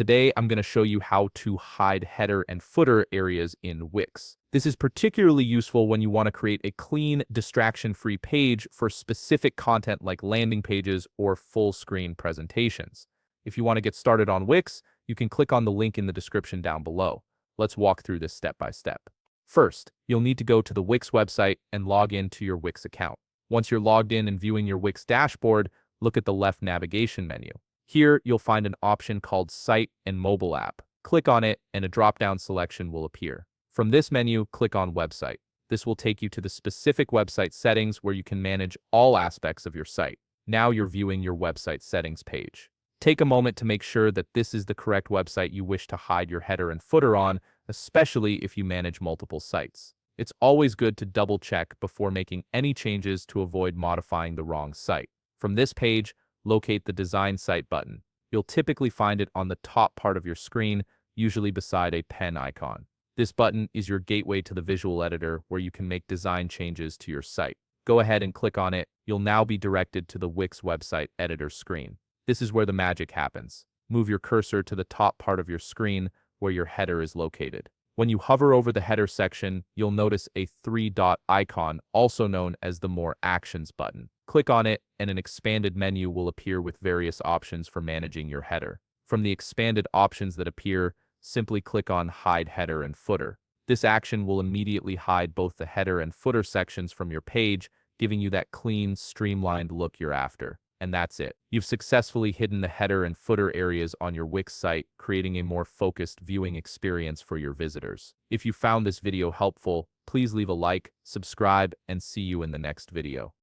Today, I'm going to show you how to hide header and footer areas in Wix. This is particularly useful when you want to create a clean, distraction-free page for specific content like landing pages or full-screen presentations. If you want to get started on Wix, you can click on the link in the description down below. Let's walk through this step by step. First, you'll need to go to the Wix website and log in to your Wix account. Once you're logged in and viewing your Wix dashboard, look at the left navigation menu. Here, you'll find an option called Site and Mobile App. Click on it, and a drop-down selection will appear. From this menu, click on Website. This will take you to the specific website settings where you can manage all aspects of your site. Now you're viewing your website settings page. Take a moment to make sure that this is the correct website you wish to hide your header and footer on, especially if you manage multiple sites. It's always good to double-check before making any changes to avoid modifying the wrong site. From this page, locate the Design Site button. You'll typically find it on the top part of your screen, usually beside a pen icon. This button is your gateway to the visual editor where you can make design changes to your site. Go ahead and click on it. You'll now be directed to the Wix website editor screen. This is where the magic happens. Move your cursor to the top part of your screen where your header is located. When you hover over the header section, you'll notice a three-dot icon, also known as the More Actions button. Click on it, and an expanded menu will appear with various options for managing your header. From the expanded options that appear, simply click on Hide Header and Footer. This action will immediately hide both the header and footer sections from your page, giving you that clean, streamlined look you're after. And that's it. You've successfully hidden the header and footer areas on your Wix site, creating a more focused viewing experience for your visitors. If you found this video helpful, please leave a like, subscribe, and see you in the next video.